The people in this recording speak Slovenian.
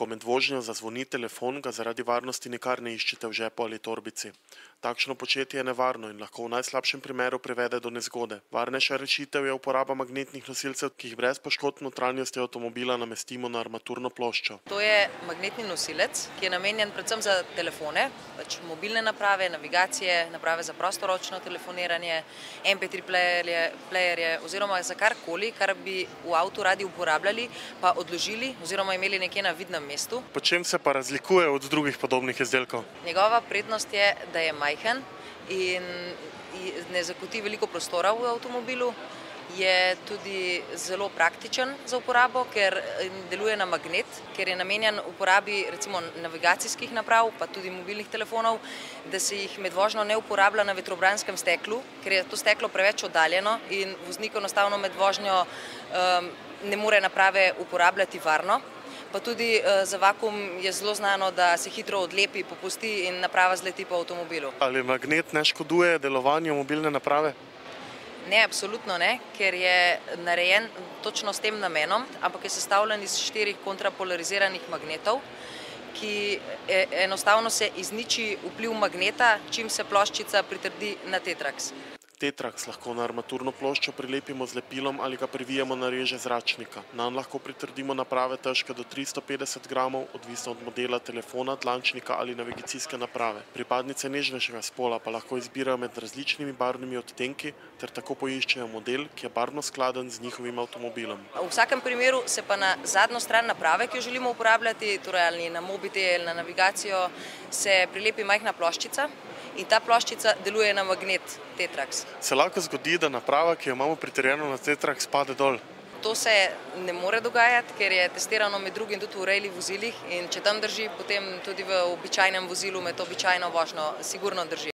Ko med vožnjo zazvoni telefon, ga zaradi varnosti nikar ne iščite v žepu ali torbici. Takšno početje je nevarno in lahko v najslabšem primeru privede do nezgode. Varnejša rešitev je uporaba magnetnih nosilcev, ki jih brez poškodb notranjosti avtomobila namestimo na armaturno ploščo. To je magnetni nosilec, ki je namenjen predvsem za telefone, mobilne naprave, navigacije, naprave za prostoročno telefoniranje, MP3 playerje oziroma za karkoli, kar bi v avtu radi uporabljali, pa odložili oziroma imeli nekje na vidnem mestu. Po čem se pa razlikuje od drugih podobnih izdelkov? Njegova prednost je, da je majhen in ne zakoti veliko prostora v avtomobilu. Je tudi zelo praktičen za uporabo, ker deluje na magnet, ker je namenjen uporabi recimo navigacijskih naprav, pa tudi mobilnih telefonov, da se jih med vožnjo ne uporablja na vetrobranskem steklu, ker je to steklo preveč oddaljeno in voznik enostavno med vožnjo ne more naprave uporabljati varno. Pa tudi za vakuum je zelo znano, da se hitro odlepi, popusti in naprava zleti po avtomobilu. Ali magnet ne škoduje delovanju mobilne naprave? Ne, absolutno ne, ker je narejen točno s tem namenom, ampak je sestavljen iz 4 kontrapolariziranih magnetov, ki enostavno se izniči vpliv magneta, čim se ploščica pritrdi na tetraks. Tetraks lahko na armaturno ploščo prilepimo z lepilom ali ga privijemo na reže zračnika. Nanj lahko pritrdimo naprave težke do 350 gramov, odvisno od modela telefona, dlančnika ali navigacijske naprave. Pripadnice nežnejšega spola pa lahko izbirajo med različnimi barvnimi odtenki ter tako poiščejo model, ki je barvno skladen z njihovim avtomobilom. V vsakem primeru se pa na zadnjo stran naprave, ki jo želimo uporabljati, torej ali na mobitel, na navigacijo, se prilepi majhna ploščica in ta ploščica deluje na magnet tetraks. Se lahko zgodi, da naprava, ki jo imamo pritrjeno na tetraks, pade dol? To se ne more dogajati, ker je testirano med drugim tudi v rally vozilih in če tam drži, potem tudi v običajnem vozilu med običajno vožnjo sigurno drži.